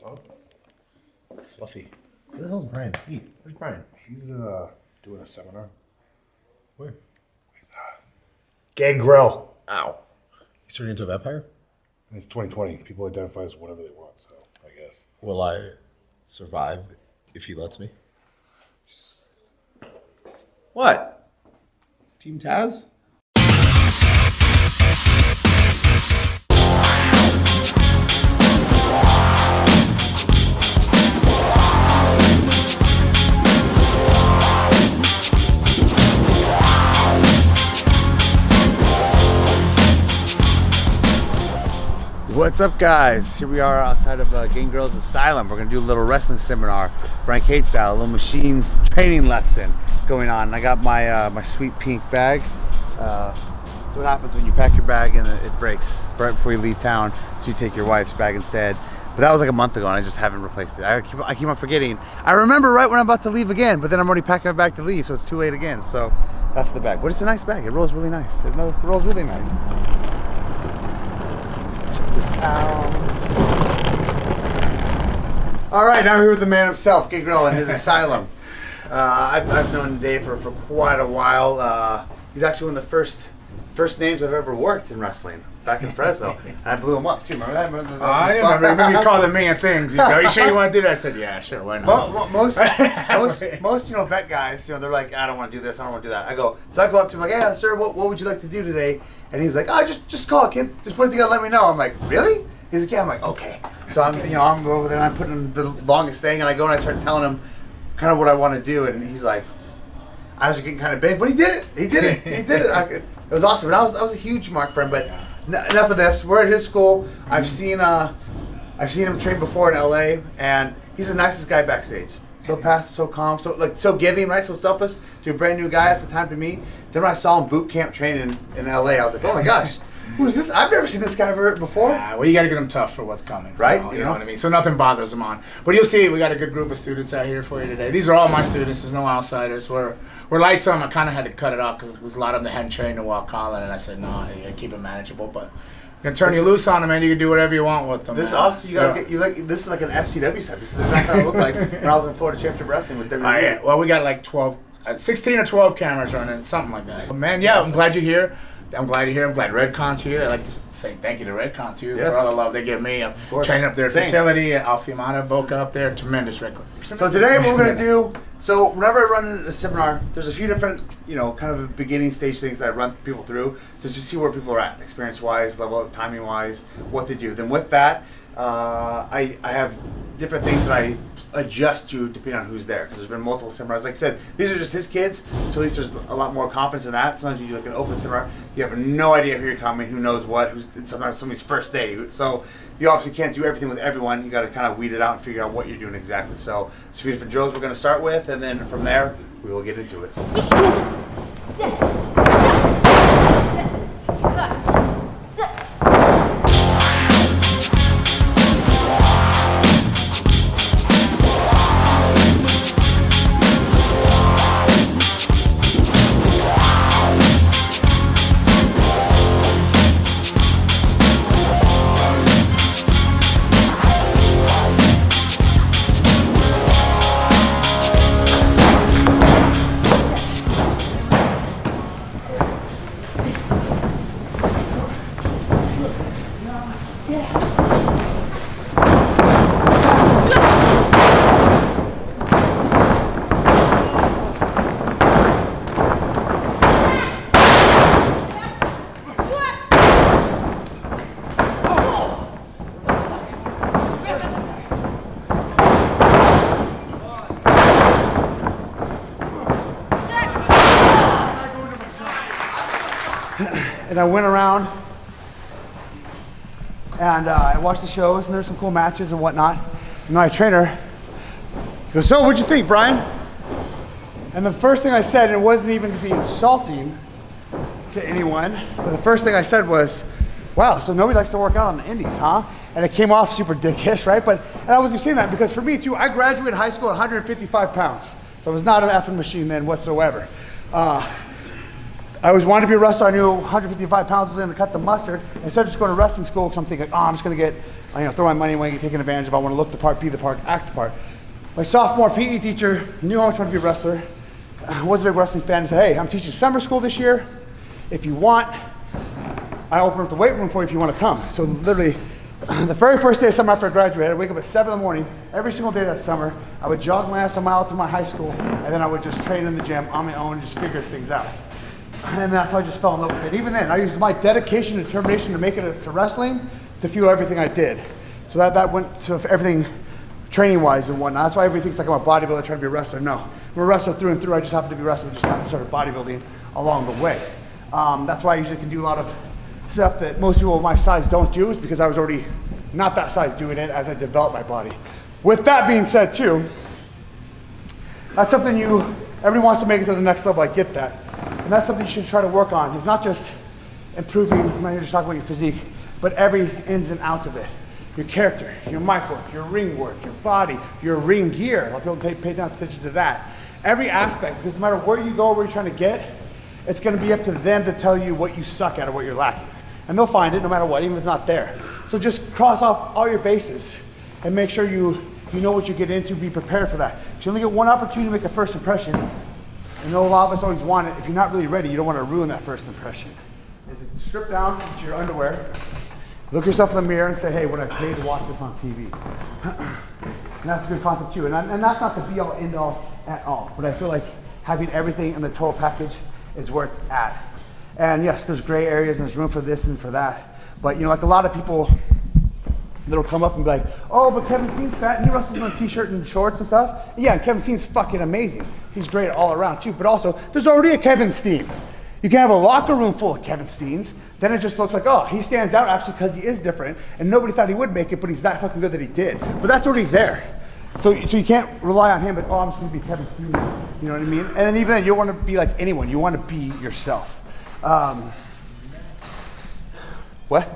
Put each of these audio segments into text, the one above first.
Oh. Fluffy. Where the hell's Brian? Hey, where's Brian? He's doing a seminar. Where? With Gangrel. Ow. He's turning into a vampire? And it's 2020. People identify as whatever they want, so I guess. Will I survive if he lets me? What? Team Taz? What's up, guys? Here we are outside of GANGREL'S ASYLUM. We're gonna do a little wrestling seminar, Brian Cage style, a little machine training lesson going on. And I got my my sweet pink bag. So what happens when you pack your bag and it breaks right before you leave town, so you take your wife's bag instead. But that was like a month ago and I just haven't replaced it. I keep on forgetting. I remember right when I'm about to leave again, but then I'm already packing my bag to leave, so it's too late again. So that's the bag. But it's a nice bag. It rolls really nice. It rolls really nice. All right, now we're here with the man himself, Gangrel, and his asylum. I've known Dave for quite a while. He's actually one of the first names I've ever worked in wrestling back in Fresno, and I blew him up too. Remember that? I remember you calling me and things. Are you sure you want to do that? I said, yeah, sure, why not? Most vet guys, they're like, I don't want to do this, I don't want to do that. I go up to him like, yeah, sir, what would you like to do today? And he's like, oh, just call it, kid. Just put it together, let me know. I'm like, really? He's like, yeah. I'm like, okay. So I'm over there and I'm putting the longest thing, and I go and I start telling him kind of what I want to do, and he's like, I was getting kind of big, but he did it. He did it. It was awesome. But I was a huge mark for him. But enough of this. We're at his school. I've seen him train before in LA, and he's the nicest guy backstage. So passive, so calm, so giving, right? So selfless to a brand new guy at the time to me. Then when I saw him boot camp training in LA, I was like, oh my gosh, who's this? I've never seen this guy before. Well, you got to get him tough for what's coming, right? You know what I mean. So nothing bothers him on. But you'll see, we got a good group of students out here for you today. These are all my students. There's no outsiders. We're light some. I kind of had to cut it off because there's a lot of them that hadn't trained in a while, Colin, and I said, no, you gotta keep it manageable. But I'm gonna turn you loose on them, man. You can do whatever you want with them. This is awesome. This is like an FCW set. This is exactly what it looked like when I was in Florida Championship Wrestling with WWE. Yeah. Well, we got like 16 or 12 cameras running, something like that. Man, yeah, I'm glad you're here. I'm glad you're here. I'm glad Redcon's here. I'd like to say thank you to Redcon too for all the love they give me. I'm training up their facility at Alfiamata, Boca up there. Tremendous Redcon. So today what we're going to do, so whenever I run a seminar, there's a few different, kind of beginning stage things that I run people through to just see where people are at, experience-wise, level up, timing-wise, what they do. Then with that, I have different things that I adjust to depending on who's there, because there's been multiple seminars. Like I said, these are just his kids, so at least there's a lot more confidence in that. Sometimes you do like an open seminar, you have no idea who you're coming, who knows what, it's sometimes somebody's first day. So you obviously can't do everything with everyone. You got to kind of weed it out and figure out what you're doing exactly. So it's a few different drills we're going to start with, and then from there we will get into it. And I went around and I watched the shows, and there's some cool matches and whatnot. And my trainer goes, so what'd you think, Brian? And the first thing I said, and it wasn't even to be insulting to anyone, but the first thing I said was, wow, so nobody likes to work out on the indies, huh? And it came off super dickish, right? And I wasn't saying that because for me too, I graduated high school at 155 pounds. So I was not an effing machine then whatsoever. I always wanted to be a wrestler. I knew 155 pounds was going to cut the mustard. Instead of just going to wrestling school, because I'm thinking, oh, I'm just going to get, throw my money away and get taken advantage of. I want to look the part, be the part, act the part. My sophomore PE teacher knew how much I wanted to be a wrestler. I was a big wrestling fan. He said, hey, I'm teaching summer school this year. If you want, I open up the weight room for you if you want to come. So literally, the very first day of summer after I graduated, I'd wake up at 7 in the morning, every single day that summer. I would jog my ass a mile to my high school, and then I would just train in the gym on my own and just figure things out. And that's how I just fell in love with it. Even then, I used my dedication and determination to make it to wrestling to fuel everything I did. So that went to everything training-wise and whatnot. That's why everybody thinks like I'm a bodybuilder trying to be a wrestler. No, I'm a wrestler through and through. I just happen to be a wrestler, just happen to start bodybuilding along the way. That's why I usually can do a lot of stuff that most people of my size don't do, is because I was already not that size doing it as I developed my body. With that being said too, that's something everybody wants to make it to the next level, I get that. And that's something you should try to work on. It's not just improving, I'm not here to talk about your physique, but every ins and outs of it. Your character, your mic work, your ring work, your body, your ring gear. A lot of people pay attention to that. Every aspect, because no matter where you go, where you're trying to get, it's going to be up to them to tell you what you suck at or what you're lacking. And they'll find it no matter what, even if it's not there. So just cross off all your bases and make sure you know what you get into, be prepared for that. You only get one opportunity to make a first impression. I know a lot of us always want it. If you're not really ready, you don't want to ruin that first impression. Is it strip down to your underwear, look yourself in the mirror and say, hey, would I pay to watch this on TV? And that's a good concept too. And that's not the be all end all at all. But I feel like having everything in the total package is where it's at. And yes, there's gray areas and there's room for this and for that. But like a lot of people that'll come up and be like, oh, but Kevin Steen's fat and he wrestles in a t-shirt and shorts and stuff. Yeah, and Kevin Steen's fucking amazing. He's great all around too. But also, there's already a Kevin Steen. You can have a locker room full of Kevin Steens. Then it just looks like, oh, he stands out actually because he is different. And nobody thought he would make it, but he's that fucking good that he did. But that's already there. So you can't rely on him, but oh, I'm just gonna be Kevin Steen. You know what I mean? And then even then, you don't want to be like anyone. You want to be yourself. What?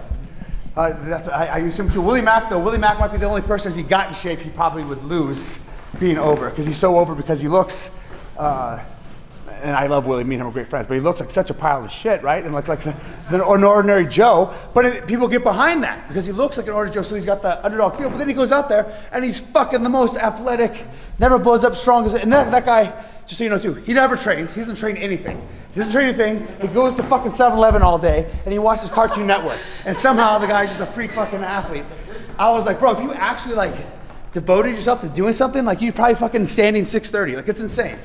I use him too. Willie Mack though. Willie Mack might be the only person, if he got in shape, he probably would lose being over, because he's so over because he looks, and I love Willie, me and him are great friends, but he looks like such a pile of shit, right? And looks like an ordinary Joe, but people get behind that because he looks like an ordinary Joe, so he's got the underdog feel, but then he goes out there and he's fucking the most athletic, never blows up strong as, and that guy, just so you know too, he never trains, he doesn't train anything. He doesn't train anything, he goes to fucking 7-Eleven all day, and he watches Cartoon Network, and somehow the guy's just a freak fucking athlete. I was like, bro, if you actually like devoted yourself to doing something, like you're probably fucking standing 630, like it's insane.